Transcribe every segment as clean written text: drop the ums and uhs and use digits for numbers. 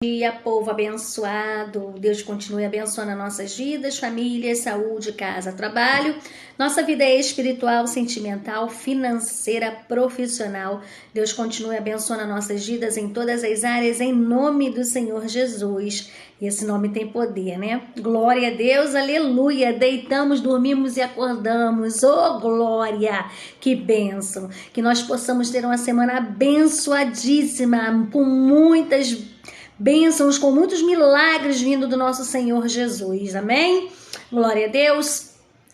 Dia, povo abençoado. Deus continue abençoando nossas vidas, famílias, saúde, casa, trabalho, nossa vida espiritual, sentimental, financeira, profissional. Deus continue abençoando nossas vidas em todas as áreas, em nome do Senhor Jesus. E esse nome tem poder, né? Glória a Deus, aleluia. Deitamos, dormimos e acordamos. Oh, glória! Que bênção! Que nós possamos ter uma semana abençoadíssima, com muitas bênçãos, com muitos milagres vindo do nosso Senhor Jesus, amém? Glória a Deus.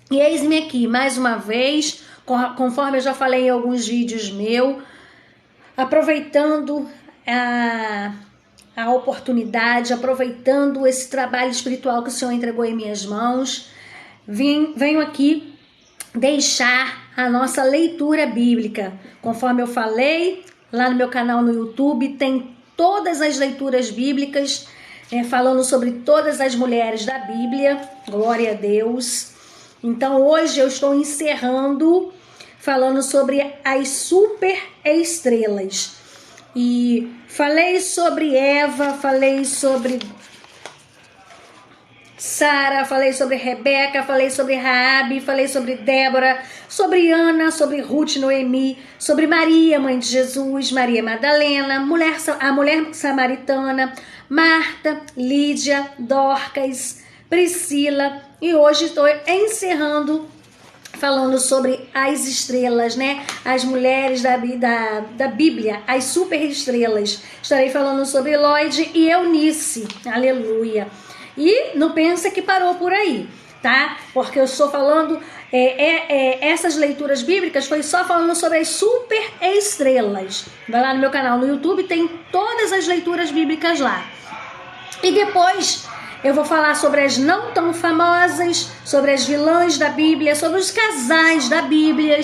E eis-me aqui, mais uma vez, conforme eu já falei em alguns vídeos meus, aproveitando a oportunidade, aproveitando esse trabalho espiritual que o Senhor entregou em minhas mãos, venho aqui deixar a nossa leitura bíblica. Conforme eu falei, lá no meu canal no YouTube tem todas as leituras bíblicas, falando sobre todas as mulheres da Bíblia, glória a Deus. Então hoje eu estou encerrando, falando sobre as super estrelas. E falei sobre Eva, falei sobre Sara, falei sobre Rebeca, falei sobre Raabe, falei sobre Débora, sobre Ana, sobre Ruth, Noemi, sobre Maria, mãe de Jesus, Maria Madalena, a mulher samaritana, Marta, Lídia, Dorcas, Priscila, e hoje estou encerrando falando sobre as estrelas, né? As mulheres da Bíblia, as super estrelas. Estarei falando sobre Lloyd e Eunice, aleluia. E não pensa que parou por aí, tá? Porque eu estou falando, essas leituras bíblicas foi só falando sobre as super estrelas. Vai lá no meu canal no YouTube, tem todas as leituras bíblicas lá. E depois eu vou falar sobre as não tão famosas, sobre as vilãs da Bíblia, sobre os casais da Bíblia.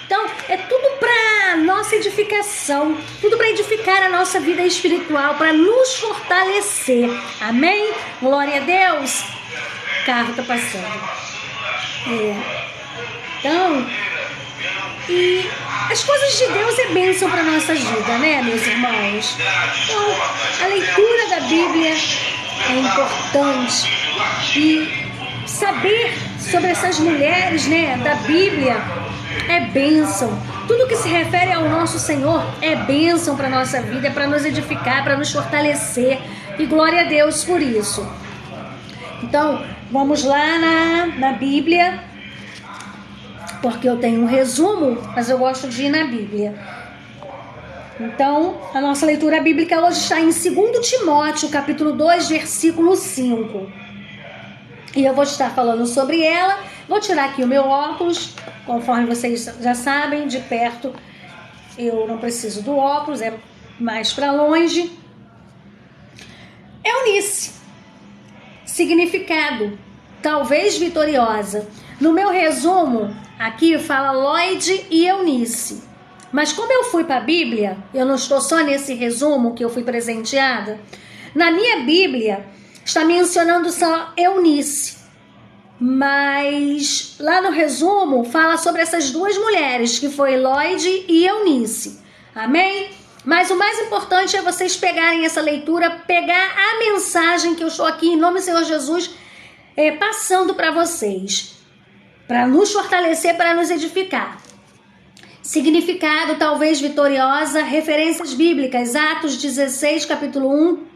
Então, é tudo para nossa edificação, tudo para edificar a nossa vida espiritual, para nos fortalecer. Amém? Glória a Deus. O carro tá passando. Então, e as coisas de Deus é bênção para nossa vida, né, meus irmãos? Então, a leitura da Bíblia é importante e saber sobre essas mulheres, né, da Bíblia é bênção. Tudo que se refere ao nosso Senhor é bênção para nossa vida, é para nos edificar, para nos fortalecer. E glória a Deus por isso. Então, vamos lá na Bíblia, porque eu tenho um resumo, mas eu gosto de ir na Bíblia. Então, a nossa leitura bíblica hoje está em 2 Timóteo, capítulo 2, versículo 5. E eu vou estar falando sobre ela. Vou tirar aqui o meu óculos, conforme vocês já sabem, de perto eu não preciso do óculos, é mais para longe. Eunice, significado, talvez vitoriosa. No meu resumo, aqui fala Lloyd e Eunice. Mas como eu fui para a Bíblia, eu não estou só nesse resumo que eu fui presenteada. Na minha Bíblia está mencionando só Eunice. Mas lá no resumo fala sobre essas duas mulheres, que foi Lloyd e Eunice. Amém? Mas o mais importante é vocês pegarem essa leitura, pegar a mensagem que eu estou aqui em nome do Senhor Jesus passando para vocês, para nos fortalecer, para nos edificar. Significado, talvez vitoriosa, referências bíblicas, Atos 16, capítulo 1,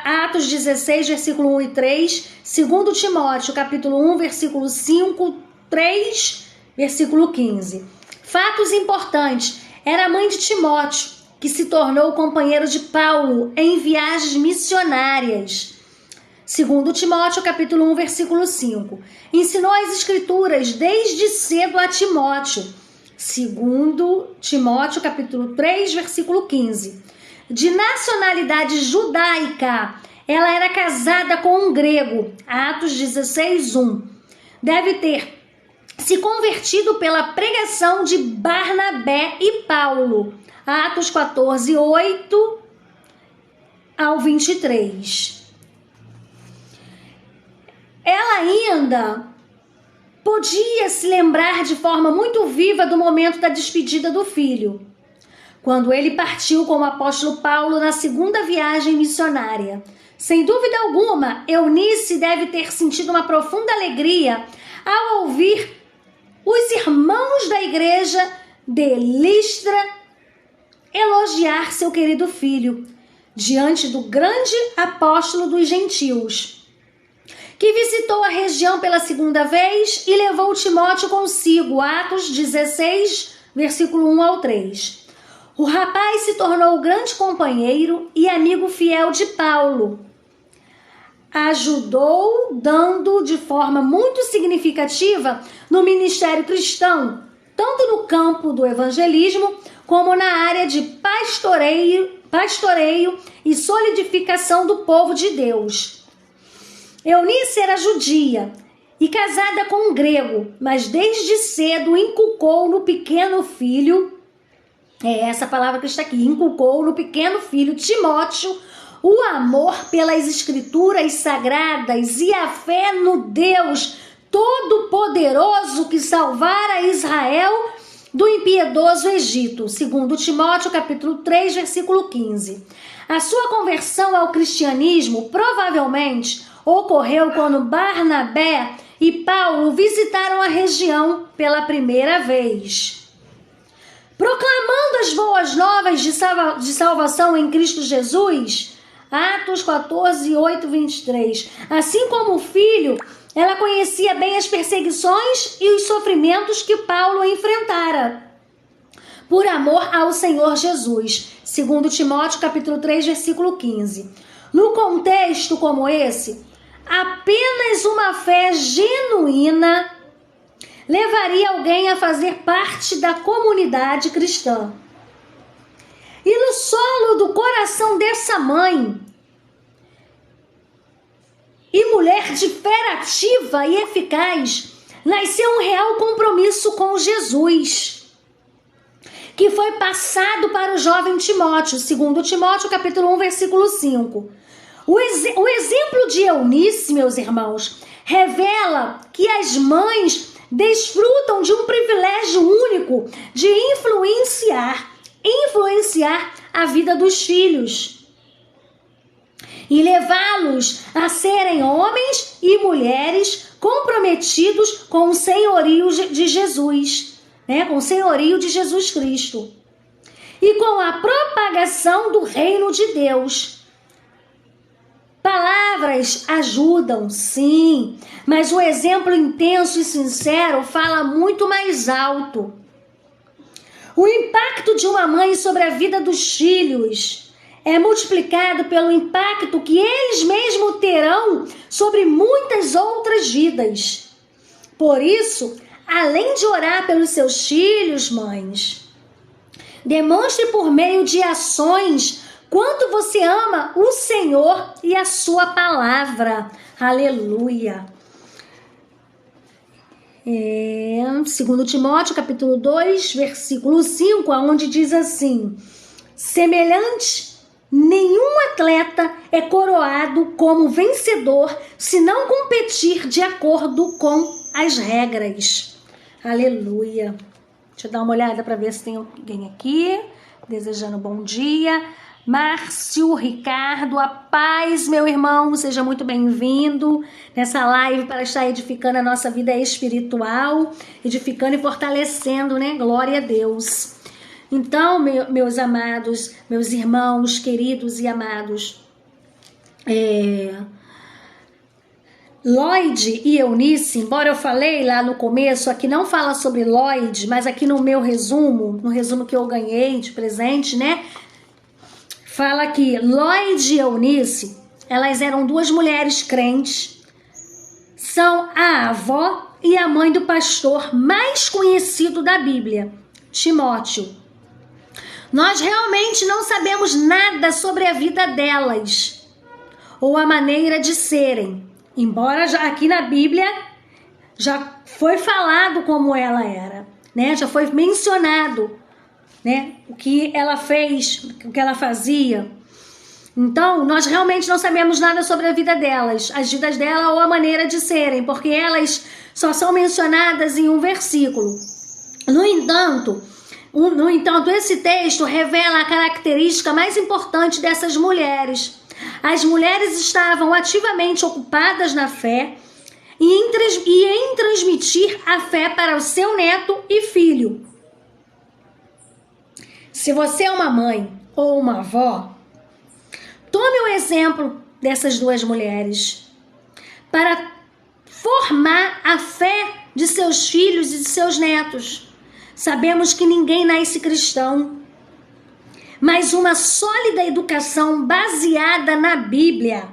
Atos 16, versículo 1 e 3, 2 Timóteo, capítulo 1, versículo 5, 3, versículo 15. Fatos importantes. Era mãe de Timóteo, que se tornou companheiro de Paulo em viagens missionárias. 2 Timóteo, capítulo 1, versículo 5. Ensinou as escrituras desde cedo a Timóteo. 2 Timóteo, capítulo 3, versículo 15. De nacionalidade judaica, ela era casada com um grego. Atos 16, 1. Deve ter se convertido pela pregação de Barnabé e Paulo. Atos 14, 8 ao 23. Ela ainda podia se lembrar de forma muito viva do momento da despedida do filho. quando ele partiu com o apóstolo Paulo na segunda viagem missionária. Sem dúvida alguma, Eunice deve ter sentido uma profunda alegria ao ouvir os irmãos da igreja de Listra elogiar seu querido filho diante do grande apóstolo dos gentios, que visitou a região pela segunda vez e levou Timóteo consigo. Atos 16, versículo 1 ao 3. O rapaz se tornou grande companheiro e amigo fiel de Paulo. Ajudou, dando de forma muito significativa no ministério cristão, tanto no campo do evangelismo como na área de pastoreio e solidificação do povo de Deus. Eunice era judia e casada com um grego, mas desde cedo inculcou no pequeno filho, essa palavra que está aqui, inculcou no pequeno filho Timóteo o amor pelas escrituras sagradas e a fé no Deus Todo-Poderoso que salvara Israel do impiedoso Egito. Segundo Timóteo, capítulo 3, versículo 15. A sua conversão ao cristianismo provavelmente ocorreu quando Barnabé e Paulo visitaram a região pela primeira vez. Proclamando as boas novas de salvação em Cristo Jesus, Atos 14, 8, 23. Assim como o filho, ela conhecia bem as perseguições e os sofrimentos que Paulo enfrentara por amor ao Senhor Jesus. Segundo Timóteo, capítulo 3, versículo 15. No contexto como esse, apenas uma fé genuína levaria alguém a fazer parte da comunidade cristã. E no solo do coração dessa mãe e mulher de fé ativa e eficaz, nasceu um real compromisso com Jesus, que foi passado para o jovem Timóteo, segundo Timóteo, capítulo 1, versículo 5. O exemplo de Eunice, meus irmãos, revela que as mães desfrutam de um privilégio único de influenciar a vida dos filhos e levá-los a serem homens e mulheres comprometidos com o senhorio de Jesus, com o senhorio de Jesus Cristo e com a propagação do reino de Deus. Palavras ajudam, sim, mas o exemplo intenso e sincero fala muito mais alto. O impacto de uma mãe sobre a vida dos filhos é multiplicado pelo impacto que eles mesmos terão sobre muitas outras vidas. Por isso, além de orar pelos seus filhos, mães, demonstre por meio de ações quanto você ama o Senhor e a sua palavra. Aleluia. Segundo Timóteo, capítulo 2, versículo 5, onde diz assim: semelhante, nenhum atleta é coroado como vencedor se não competir de acordo com as regras. Aleluia. Deixa eu dar uma olhada para ver se tem alguém aqui desejando bom dia. Márcio Ricardo, a paz, meu irmão, seja muito bem-vindo nessa live para estar edificando a nossa vida espiritual, edificando e fortalecendo, Glória a Deus. Então, meus amados, meus irmãos queridos e amados, Lloyd e Eunice, embora eu falei lá no começo, aqui não fala sobre Lloyd, mas aqui no meu resumo, no resumo que eu ganhei de presente, fala que Lloyd e Eunice, elas eram duas mulheres crentes, são a avó e a mãe do pastor mais conhecido da Bíblia, Timóteo. Nós realmente não sabemos nada sobre a vida delas ou a maneira de serem, embora aqui na Bíblia já foi falado como ela era, já foi mencionado o que ela fez, o que ela fazia. Então, nós realmente não sabemos nada sobre a vida delas, as vidas dela ou a maneira de serem, porque elas só são mencionadas em um versículo. No entanto, No entanto, esse texto revela a característica mais importante dessas mulheres. As mulheres estavam ativamente ocupadas na fé e em transmitir a fé para o seu neto e filho. Se você é uma mãe ou uma avó, tome o exemplo dessas duas mulheres para formar a fé de seus filhos e de seus netos. Sabemos que ninguém nasce cristão, mas uma sólida educação baseada na Bíblia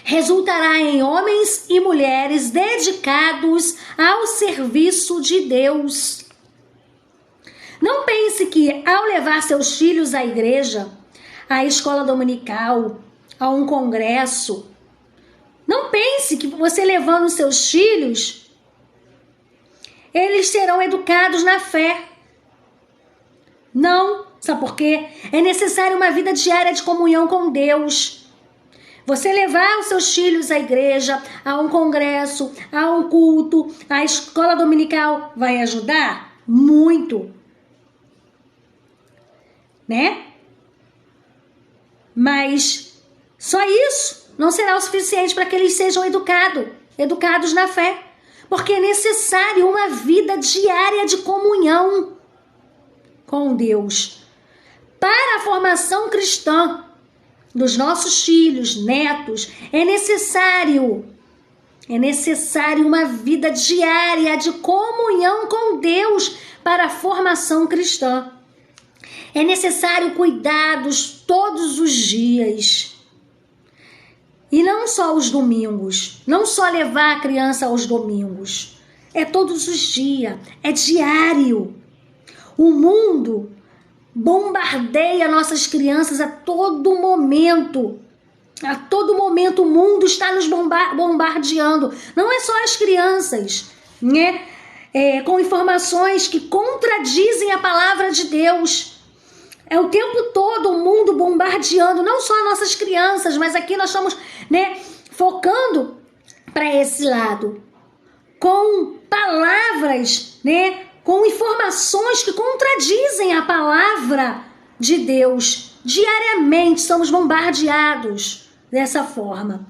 resultará em homens e mulheres dedicados ao serviço de Deus. Não pense que ao levar seus filhos à igreja, à escola dominical, a um congresso, não pense que você levando seus filhos, eles serão educados na fé. Não, sabe por quê? É necessário uma vida diária de comunhão com Deus. Você levar os seus filhos à igreja, a um congresso, a um culto, à escola dominical, vai ajudar? Muito. Né? Mas só isso não será o suficiente para que eles sejam educados na fé. Porque é necessário uma vida diária de comunhão com Deus. Para a formação cristã dos nossos filhos, netos, é necessário uma vida diária de comunhão com Deus para a formação cristã. É necessário cuidados todos os dias. E não só os domingos, não só levar a criança aos domingos. É todos os dias, é diário. O mundo bombardeia nossas crianças a todo momento. A todo momento o mundo está nos bombardeando. Não é só as crianças, né? Com informações que contradizem a palavra de Deus. É o tempo todo o mundo bombardeando, não só nossas crianças, mas aqui nós estamos, né, focando para esse lado. Com palavras, né, com informações que contradizem a palavra de Deus. Diariamente somos bombardeados dessa forma.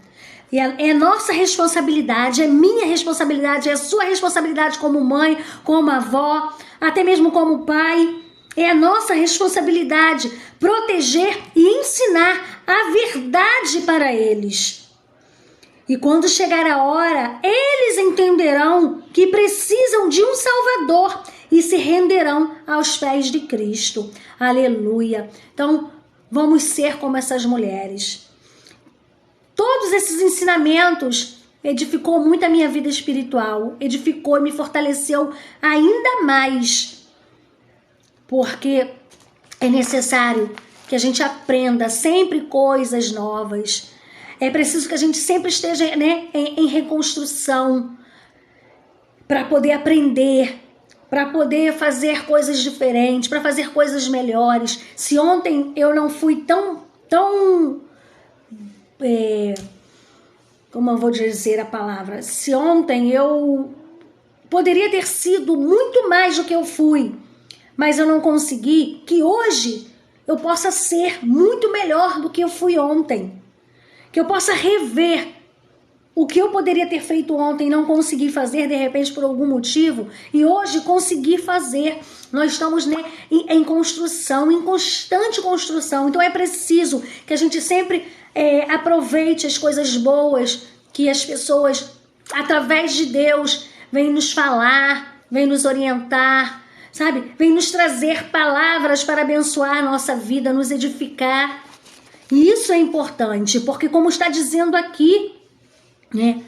E é nossa responsabilidade, é minha responsabilidade, é sua responsabilidade como mãe, como avó, até mesmo como pai. É a nossa responsabilidade proteger e ensinar a verdade para eles. E quando chegar a hora, eles entenderão que precisam de um Salvador e se renderão aos pés de Cristo. Aleluia! Então, vamos ser como essas mulheres. Todos esses ensinamentos edificou muito a minha vida espiritual, edificou e me fortaleceu ainda mais. Porque é necessário que a gente aprenda sempre coisas novas. É preciso que a gente sempre esteja, né, em reconstrução para poder aprender, para poder fazer coisas diferentes, para fazer coisas melhores. Se ontem eu não fui tão como eu vou dizer a palavra? Se ontem eu poderia ter sido muito mais do que eu fui, mas eu não consegui, que hoje eu possa ser muito melhor do que eu fui ontem. Que eu possa rever o que eu poderia ter feito ontem e não consegui fazer, de repente, por algum motivo, e hoje conseguir fazer. Nós estamos, né, em construção, em constante construção. Então é preciso que a gente sempre aproveite as coisas boas que as pessoas, através de Deus, vêm nos falar, vêm nos orientar, sabe? Vem nos trazer palavras para abençoar a nossa vida, nos edificar. E isso é importante, porque como está dizendo aqui, né,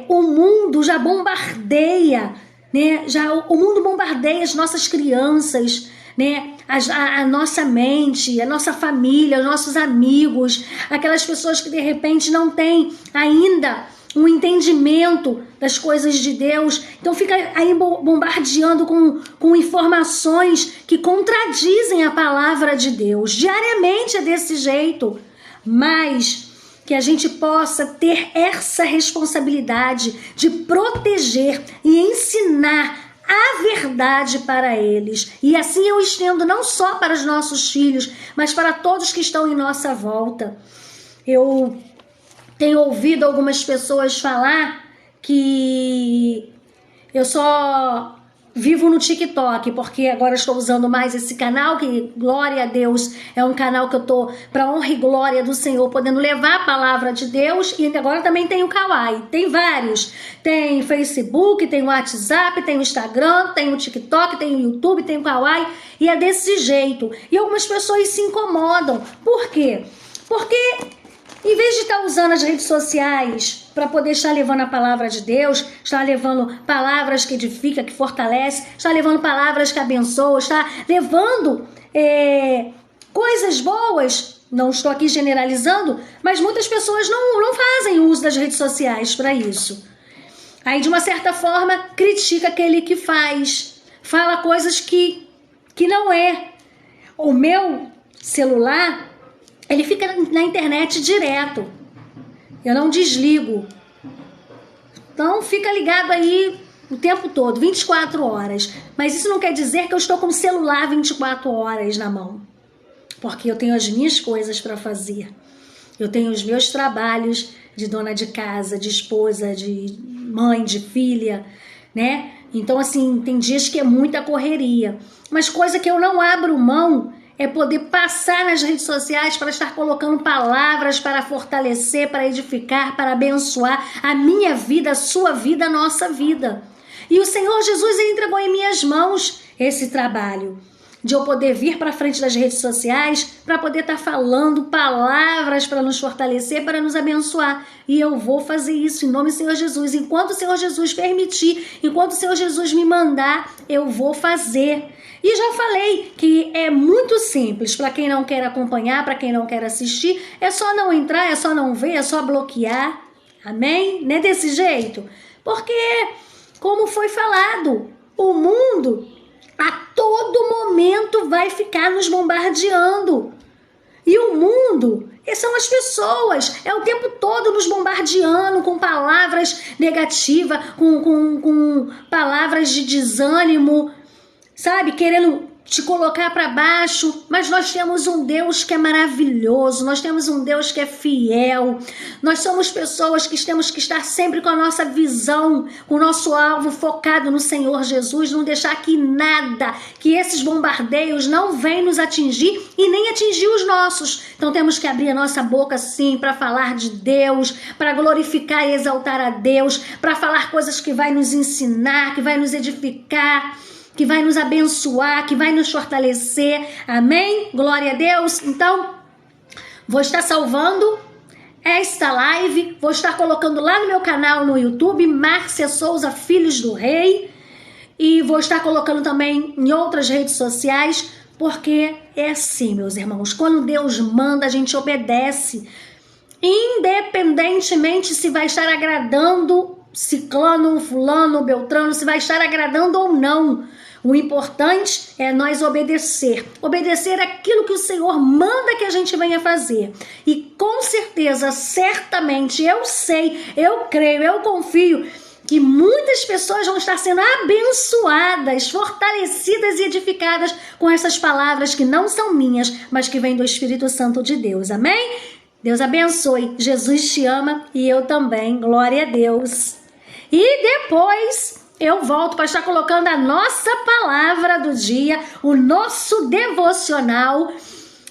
o mundo já bombardeia, né, o mundo bombardeia as nossas crianças, né, a nossa mente, a nossa família, os nossos amigos, aquelas pessoas que de repente não têm ainda um entendimento das coisas de Deus, então fica aí bombardeando com informações que contradizem a palavra de Deus. Diariamente é desse jeito, mas que a gente possa ter essa responsabilidade de proteger e ensinar a verdade para eles. E assim eu estendo não só para os nossos filhos, mas para todos que estão em nossa volta. Eu tenho ouvido algumas pessoas falar que eu só vivo no TikTok, porque agora estou usando mais esse canal, que, glória a Deus, é um canal que eu tô, para honra e glória do Senhor, podendo levar a palavra de Deus. E agora também tem o Kawaii, tem vários. Tem Facebook, tem o WhatsApp, tem o Instagram, tem o TikTok, tem o YouTube, tem o Kawaii, e é desse jeito. E algumas pessoas se incomodam. Por quê? Porque em vez de estar usando as redes sociais para poder estar levando a palavra de Deus, estar levando palavras que edificam, que fortalecem, estar levando palavras que abençoam, estar levando coisas boas, não estou aqui generalizando, mas muitas pessoas não fazem uso das redes sociais para isso. Aí, de uma certa forma, critica aquele que faz, fala coisas que não é. O meu celular, ele fica na internet direto. Eu não desligo. Então fica ligado aí o tempo todo, 24 horas. Mas isso não quer dizer que eu estou com o celular 24 horas na mão. Porque eu tenho as minhas coisas para fazer. Eu tenho os meus trabalhos de dona de casa, de esposa, de mãe, de filha, né? Então, assim, tem dias que é muita correria. Mas coisa que eu não abro mão é poder passar nas redes sociais para estar colocando palavras para fortalecer, para edificar, para abençoar a minha vida, a sua vida, a nossa vida. E o Senhor Jesus entregou em minhas mãos esse trabalho, de eu poder vir para frente das redes sociais para poder estar falando palavras para nos fortalecer, para nos abençoar. E eu vou fazer isso em nome do Senhor Jesus. Enquanto o Senhor Jesus permitir, enquanto o Senhor Jesus me mandar, eu vou fazer. E já falei que é muito simples, para quem não quer acompanhar, para quem não quer assistir, é só não entrar, é só não ver, é só bloquear. Amém? Não é desse jeito? Porque, como foi falado, o mundo a todo momento vai ficar nos bombardeando. E o mundo são as pessoas, é o tempo todo nos bombardeando com palavras negativas, com palavras de desânimo, sabe, querendo te colocar para baixo. Mas nós temos um Deus que é maravilhoso, nós temos um Deus que é fiel, nós somos pessoas que temos que estar sempre com a nossa visão, com o nosso alvo focado no Senhor Jesus, não deixar que nada, que esses bombardeios não venham nos atingir e nem atingir os nossos. Então temos que abrir a nossa boca sim para falar de Deus, para glorificar e exaltar a Deus, para falar coisas que vai nos ensinar, que vai nos edificar, que vai nos abençoar, que vai nos fortalecer. Amém? Glória a Deus. Então, vou estar salvando esta live, vou estar colocando lá no meu canal no YouTube, Márcia Souza, Filhos do Rei, e vou estar colocando também em outras redes sociais, porque é assim, meus irmãos, quando Deus manda, a gente obedece, independentemente se vai estar agradando ciclano, fulano, beltrano, se vai estar agradando ou não. O importante é nós obedecer aquilo que o Senhor manda que a gente venha fazer. E com certeza, certamente, eu sei, eu creio, eu confio que muitas pessoas vão estar sendo abençoadas, fortalecidas e edificadas com essas palavras que não são minhas, mas que vêm do Espírito Santo de Deus. Amém? Deus abençoe. Jesus te ama e eu também. Glória a Deus. E depois eu volto para estar colocando a nossa palavra do dia, o nosso devocional.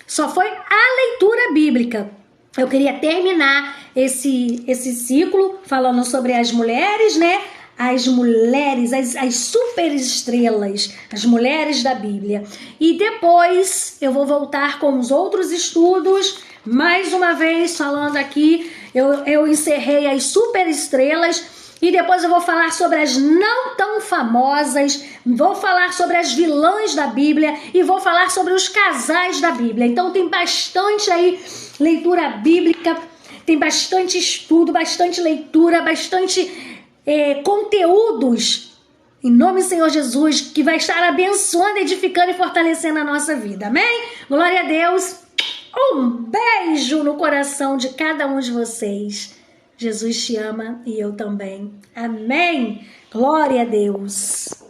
Só foi a leitura bíblica. Eu queria terminar esse ciclo falando sobre as mulheres, né? As mulheres, as superestrelas, as mulheres da Bíblia. E depois eu vou voltar com os outros estudos. Mais uma vez falando aqui, eu encerrei as superestrelas. E depois eu vou falar sobre as não tão famosas, vou falar sobre as vilãs da Bíblia e vou falar sobre os casais da Bíblia. Então tem bastante aí leitura bíblica, tem bastante estudo, bastante leitura, bastante conteúdos, em nome do Senhor Jesus, que vai estar abençoando, edificando e fortalecendo a nossa vida. Amém? Glória a Deus. Um beijo no coração de cada um de vocês. Jesus te ama e eu também. Amém. Glória a Deus.